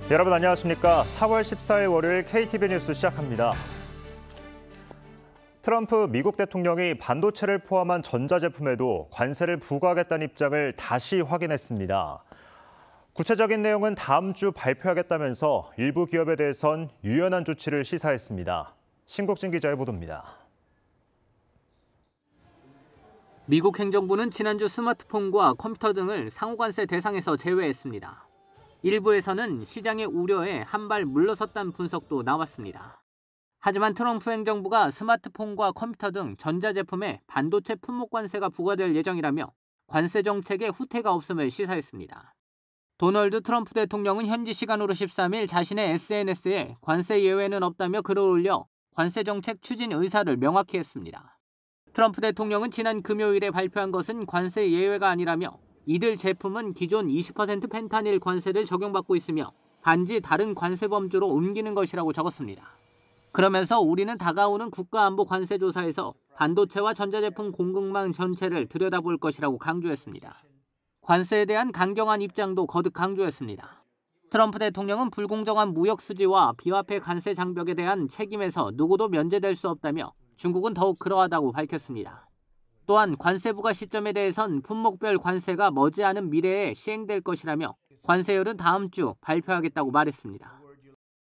여러분 안녕하십니까? 4월 14일 월요일 KTV 뉴스 시작합니다. 트럼프 미국 대통령이 반도체를 포함한 전자제품에도 관세를 부과하겠다는 입장을 다시 확인했습니다. 구체적인 내용은 다음 주 발표하겠다면서 일부 기업에 대해선 유연한 조치를 시사했습니다. 신국진 기자의 보도입니다. 미국 행정부는 지난주 스마트폰과 컴퓨터 등을 상호관세 대상에서 제외했습니다. 일부에서는 시장의 우려에 한 발 물러섰다는 분석도 나왔습니다. 하지만 트럼프 행정부가 스마트폰과 컴퓨터 등 전자제품에 반도체 품목 관세가 부과될 예정이라며 관세 정책에 후퇴가 없음을 시사했습니다. 도널드 트럼프 대통령은 현지 시간으로 13일 자신의 SNS에 관세 예외는 없다며 글을 올려 관세 정책 추진 의사를 명확히 했습니다. 트럼프 대통령은 지난 금요일에 발표한 것은 관세 예외가 아니라며 이들 제품은 기존 20% 펜타닐 관세를 적용받고 있으며 단지 다른 관세 범주로 옮기는 것이라고 적었습니다. 그러면서 우리는 다가오는 국가안보 관세 조사에서 반도체와 전자제품 공급망 전체를 들여다볼 것이라고 강조했습니다. 관세에 대한 강경한 입장도 거듭 강조했습니다. 트럼프 대통령은 불공정한 무역 수지와 비화폐 관세 장벽에 대한 책임에서 누구도 면제될 수 없다며 중국은 더욱 그러하다고 밝혔습니다. 또한 관세 부과 시점에 대해선 품목별 관세가 머지않은 미래에 시행될 것이라며 관세율은 다음 주 발표하겠다고 말했습니다.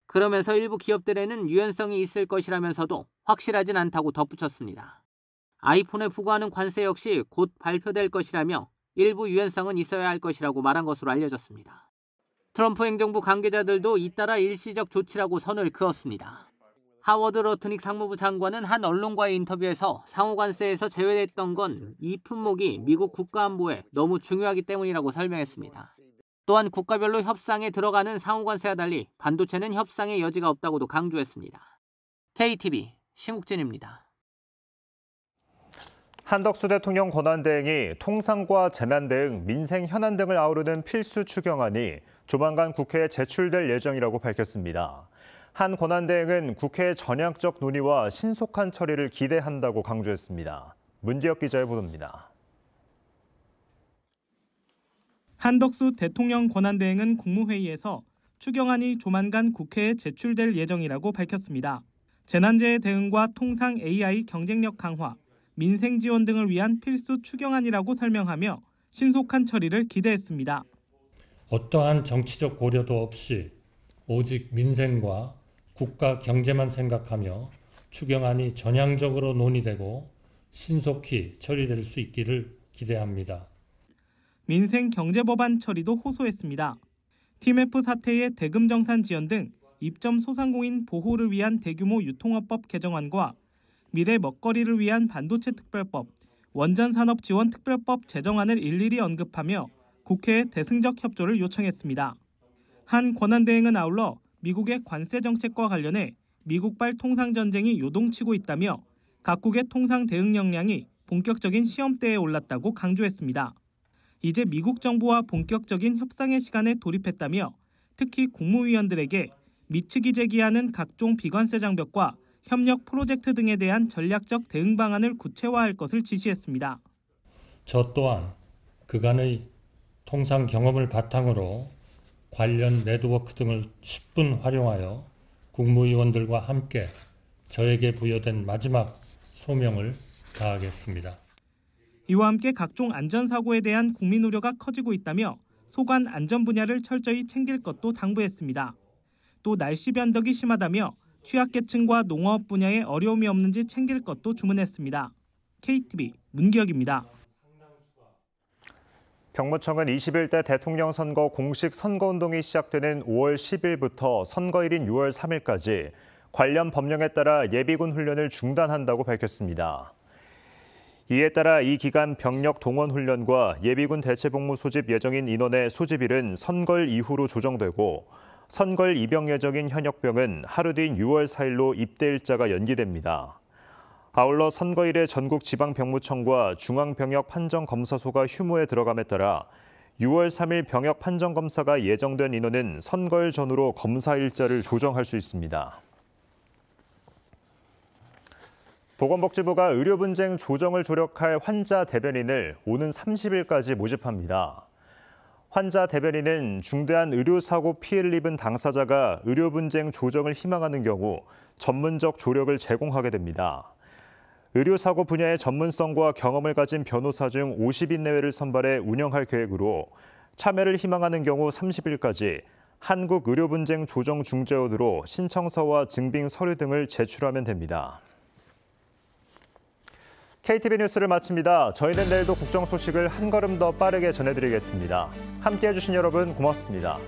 그러면서 일부 기업들에는 유연성이 있을 것이라면서도 확실하진 않다고 덧붙였습니다. 아이폰에 부과하는 관세 역시 곧 발표될 것이라며 일부 유연성은 있어야 할 것이라고 말한 것으로 알려졌습니다. 트럼프 행정부 관계자들도 잇따라 일시적 조치라고 선을 그었습니다. 하워드 러트닉 상무부 장관은 한 언론과의 인터뷰에서 상호관세에서 제외됐던 건 이 품목이 미국 국가안보에 너무 중요하기 때문이라고 설명했습니다. 또한 국가별로 협상에 들어가는 상호관세와 달리 반도체는 협상의 여지가 없다고도 강조했습니다. KTV 신국진입니다. 한덕수 대통령 권한대행이 통상과 재난 대응, 민생 현안 등을 아우르는 필수 추경안이 조만간 국회에 제출될 예정이라고 밝혔습니다. 한 권한대행은 국회의 전향적 논의와 신속한 처리를 기대한다고 강조했습니다. 문기혁 기자의 보도입니다. 한덕수 대통령 권한대행은 국무회의에서 추경안이 조만간 국회에 제출될 예정이라고 밝혔습니다. 재난재해 대응과 통상 AI 경쟁력 강화, 민생 지원 등을 위한 필수 추경안이라고 설명하며 신속한 처리를 기대했습니다. 어떠한 정치적 고려도 없이 오직 민생과 국가 경제만 생각하며 추경안이 전향적으로 논의되고 신속히 처리될 수 있기를 기대합니다. 민생 경제법안 처리도 호소했습니다. TMF 사태의 대금 정산 지연 등 입점 소상공인 보호를 위한 대규모 유통업법 개정안과 미래 먹거리를 위한 반도체 특별법, 원전산업 지원 특별법 제정안을 일일이 언급하며 국회에 대승적 협조를 요청했습니다. 한 권한대행은 아울러 미국의 관세 정책과 관련해 미국발 통상 전쟁이 요동치고 있다며 각국의 통상 대응 역량이 본격적인 시험대에 올랐다고 강조했습니다. 이제 미국 정부와 본격적인 협상의 시간에 돌입했다며 특히 국무위원들에게 미측이 제기하는 각종 비관세 장벽과 협력 프로젝트 등에 대한 전략적 대응 방안을 구체화할 것을 지시했습니다. 저 또한 그간의 통상 경험을 바탕으로 관련 네트워크 등을 10분 활용하여 국무위원들과 함께 저에게 부여된 마지막 소명을 다하겠습니다. 이와 함께 각종 안전사고에 대한 국민 우려가 커지고 있다며 소관 안전 분야를 철저히 챙길 것도 당부했습니다. 또 날씨 변덕이 심하다며 취약계층과 농업 분야에 어려움이 없는지 챙길 것도 주문했습니다. KTV 문기혁입니다. 병무청은 21대 대통령 선거 공식 선거운동이 시작되는 5월 10일부터 선거일인 6월 3일까지 관련 법령에 따라 예비군 훈련을 중단한다고 밝혔습니다. 이에 따라 이 기간 병력 동원 훈련과 예비군 대체복무 소집 예정인 인원의 소집일은 선거일 이후로 조정되고 선거일 입영 예정인 현역병은 하루 뒤인 6월 4일로 입대일자가 연기됩니다. 아울러 선거일에 전국 지방병무청과 중앙병역판정검사소가 휴무에 들어감에 따라 6월 3일 병역판정검사가 예정된 인원은 선거일 전후로 검사 일자를 조정할 수 있습니다. 보건복지부가 의료 분쟁 조정을 조력할 환자 대변인을 오는 30일까지 모집합니다. 환자 대변인은 중대한 의료사고 피해를 입은 당사자가 의료 분쟁 조정을 희망하는 경우 전문적 조력을 제공하게 됩니다. 의료사고 분야의 전문성과 경험을 가진 변호사 중 50인 내외를 선발해 운영할 계획으로 참여를 희망하는 경우 30일까지 한국의료분쟁조정중재원으로 신청서와 증빙 서류 등을 제출하면 됩니다. KTV 뉴스를 마칩니다. 저희는 내일도 국정 소식을 한 걸음 더 빠르게 전해드리겠습니다. 함께해 주신 여러분 고맙습니다.